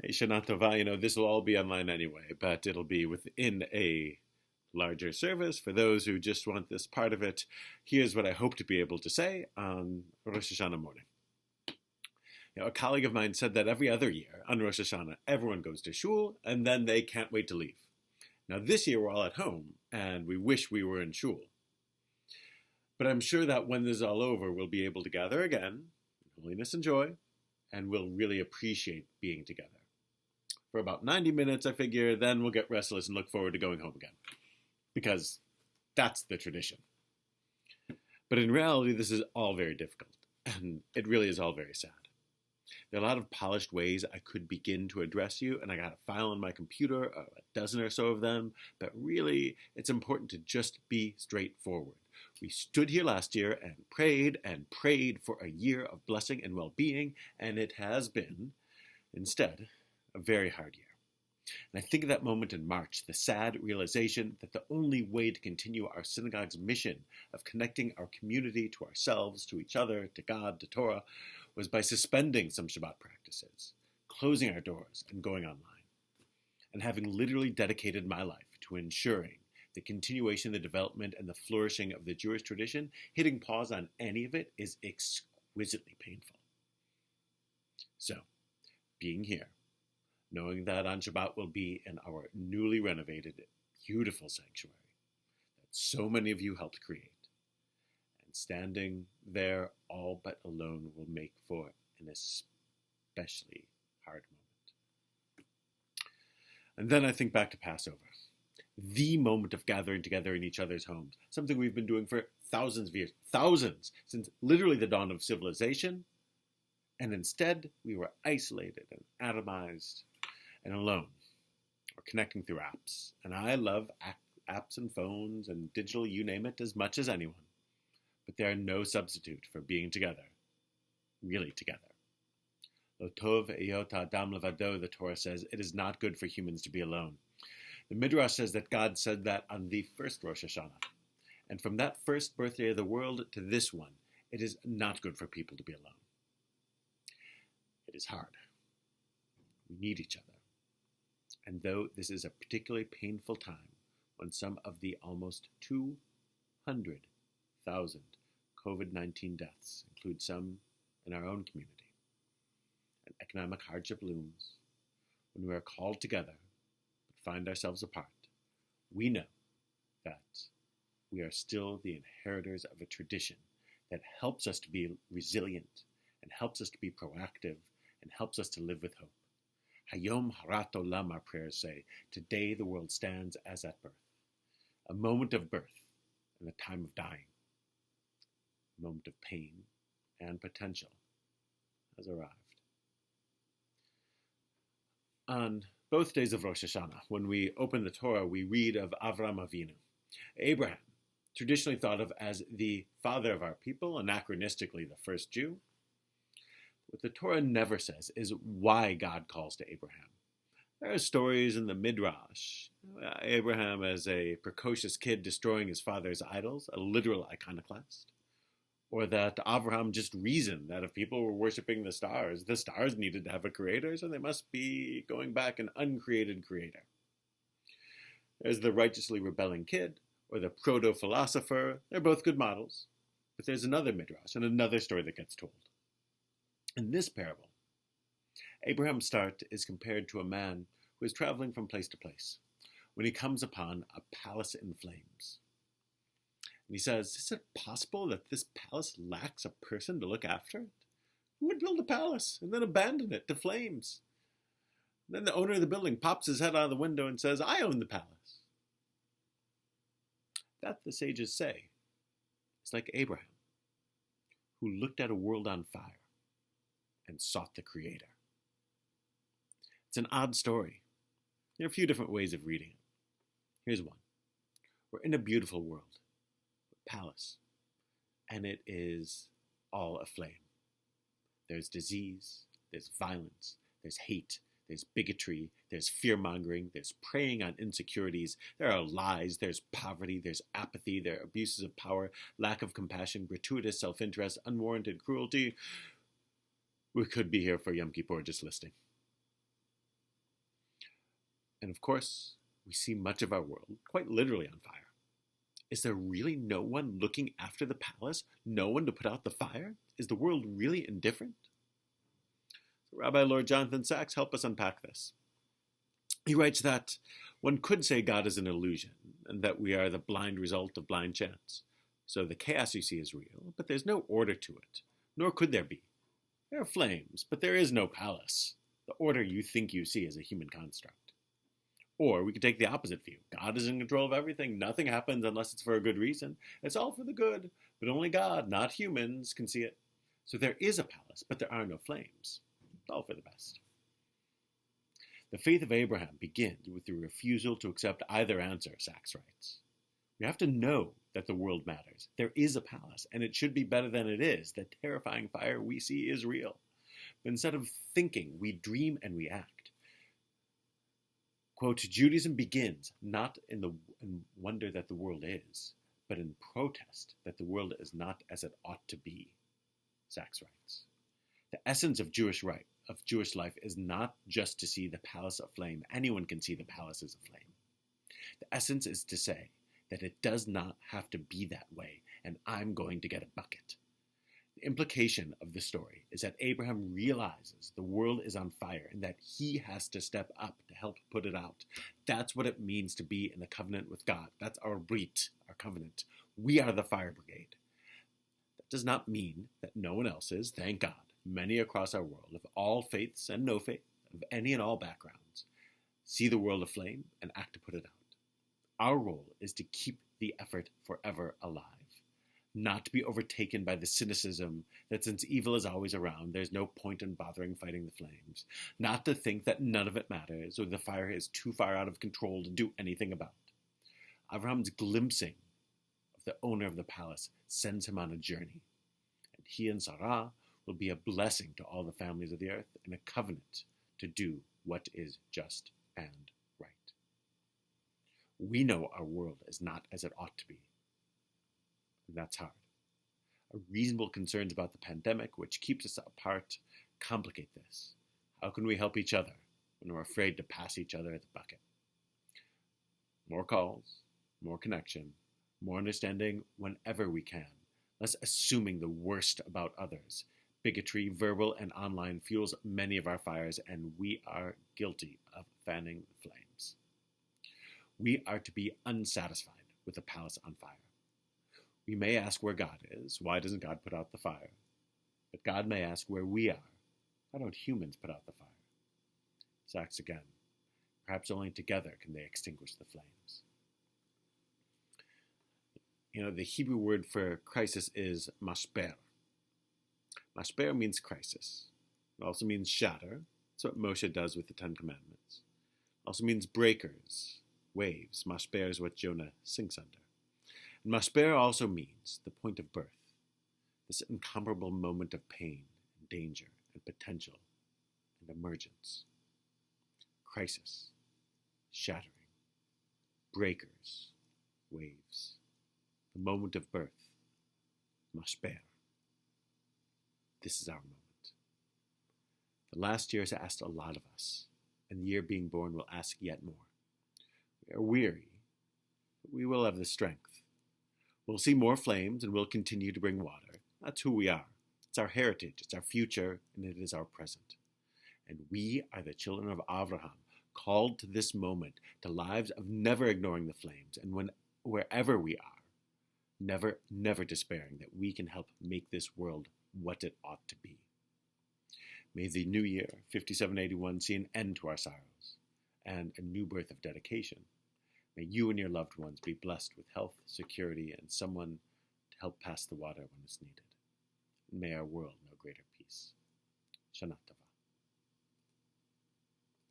Hey, Shana Tova, this will all be online anyway, but it'll be within a larger service. For those who just want this part of it, here's what I hope to be able to say on Rosh Hashanah morning. A colleague of mine said that every other year on Rosh Hashanah, everyone goes to shul and then they can't wait to leave. Now this year we're all at home and we wish we were in shul. But I'm sure that when this is all over, we'll be able to gather again, in holiness and joy, and we'll really appreciate being together. For about 90 minutes, I figure, then we'll get restless and look forward to going home again. Because that's the tradition. But in reality, this is all very difficult. And it really is all very sad. There are a lot of polished ways I could begin to address you, and I got a file on my computer, a dozen or so of them, but really, it's important to just be straightforward. We stood here last year and prayed for a year of blessing and well-being, and it has been, instead, a very hard year. And I think of that moment in March, the sad realization that the only way to continue our synagogue's mission of connecting our community to ourselves, to each other, to God, to Torah, was by suspending some Shabbat practices, closing our doors, and going online. And having literally dedicated my life to ensuring the continuation, the development, and the flourishing of the Jewish tradition, hitting pause on any of it is exquisitely painful. So, being here, knowing that on Shabbat we'll be in our newly renovated, beautiful sanctuary that so many of you helped create, and standing there all but alone will make for an especially hard moment. And then I think back to Passover, the moment of gathering together in each other's homes, something we've been doing for thousands of years, since literally the dawn of civilization, and instead we were isolated and atomized and alone, or connecting through apps. And I love apps and phones and digital, you name it, as much as anyone. But they are no substitute for being together, really together. Lo tov ehyot ha'adam levado, the Torah says, it is not good for humans to be alone. The Midrash says that God said that on the first Rosh Hashanah. And from that first birthday of the world to this one, it is not good for people to be alone. It is hard. We need each other. And though this is a particularly painful time when some of the almost 200,000 COVID-19 deaths include some in our own community, and economic hardship looms, when we are called together but find ourselves apart, we know that we are still the inheritors of a tradition that helps us to be resilient and helps us to be proactive and helps us to live with hope. Hayom Harat Olam, our prayers say, today the world stands as at birth, a moment of birth and a time of dying, a moment of pain and potential has arrived. On both days of Rosh Hashanah, when we open the Torah, we read of Avram Avinu, Abraham, traditionally thought of as the father of our people, anachronistically the first Jew. What the Torah never says is why God calls to Abraham. There are stories in the Midrash, Abraham as a precocious kid destroying his father's idols, a literal iconoclast, or that Abraham just reasoned that if people were worshiping the stars needed to have a creator, so they must be going back an uncreated creator. There's the righteously rebelling kid, or the proto-philosopher. They're both good models. But there's another Midrash and another story that gets told. In this parable, Abraham's start is compared to a man who is traveling from place to place when he comes upon a palace in flames. And he says, is it possible that this palace lacks a person to look after it? Who would build a palace and then abandon it to flames? And then the owner of the building pops his head out of the window and says, I own the palace. That, the sages say, is like Abraham, who looked at a world on fire and sought the Creator. It's an odd story. There are a few different ways of reading it. Here's one. We're in a beautiful world, a palace, and it is all aflame. There's disease, there's violence, there's hate, there's bigotry, there's fear-mongering, there's preying on insecurities, there are lies, there's poverty, there's apathy, there are abuses of power, lack of compassion, gratuitous self-interest, unwarranted cruelty. We could be here for Yom Kippur just listing. And of course, we see much of our world quite literally on fire. Is there really no one looking after the palace? No one to put out the fire? Is the world really indifferent? Rabbi Lord Jonathan Sacks helps us unpack this. He writes that one could say God is an illusion, and that we are the blind result of blind chance. So the chaos you see is real, but there's no order to it, nor could there be. There are flames, but there is no palace. The order you think you see is a human construct. Or we could take the opposite view. God is in control of everything. Nothing happens unless it's for a good reason. It's all for the good, but only God, not humans, can see it. So there is a palace, but there are no flames. It's all for the best. The faith of Abraham begins with the refusal to accept either answer, Sacks writes. We have to know that the world matters. There is a palace, and it should be better than it is. The terrifying fire we see is real. But instead of thinking, we dream and we act. Quote, Judaism begins not in wonder that the world is, but in protest that the world is not as it ought to be, Sacks writes. The essence of Jewish life is not just to see the palace aflame. Anyone can see the palace is aflame. The essence is to say that it does not have to be that way, and I'm going to get a bucket. The implication of the story is that Abraham realizes the world is on fire and that he has to step up to help put it out. That's what it means to be in the covenant with God. That's our brit, our covenant. We are the fire brigade. That does not mean that no one else is, thank God. Many across our world, of all faiths and no faith, of any and all backgrounds, see the world aflame and act to put it out. Our role is to keep the effort forever alive. Not to be overtaken by the cynicism that since evil is always around, there's no point in bothering fighting the flames. Not to think that none of it matters, or the fire is too far out of control to do anything about. Abraham's glimpsing of the owner of the palace sends him on a journey, and he and Sarah will be a blessing to all the families of the earth and a covenant to do what is just and right. We know our world is not as it ought to be. And that's hard. Our reasonable concerns about the pandemic, which keeps us apart, complicate this. How can we help each other when we're afraid to pass each other at the bucket? More calls, more connection, more understanding whenever we can, less assuming the worst about others. Bigotry, verbal and online, fuels many of our fires, and we are guilty of fanning the flames. We are to be unsatisfied with the palace on fire. We may ask where God is. Why doesn't God put out the fire? But God may ask where we are. How don't humans put out the fire? Sacks again. Perhaps only together can they extinguish the flames. The Hebrew word for crisis is mashber. Mashber means crisis. It also means shatter. That's what Moshe does with the Ten Commandments. It also means breakers, waves. Mashber is what Jonah sinks under. And mashber also means the point of birth, this incomparable moment of pain and danger and potential and emergence. Crisis, shattering, breakers, waves, the moment of birth, mashber. This is our moment. The last year has asked a lot of us, and the year being born will ask yet more. We are weary, but we will have the strength. We'll see more flames, and we'll continue to bring water. That's who we are. It's our heritage, it's our future, and it is our present. And we are the children of Abraham, called to this moment, to lives of never ignoring the flames, and wherever we are, never despairing that we can help make this world what it ought to be. May the new year, 5781, see an end to our sorrows and a new birth of dedication. May you and your loved ones be blessed with health, security, and someone to help pass the water when it's needed. And may our world know greater peace. Shana Tova.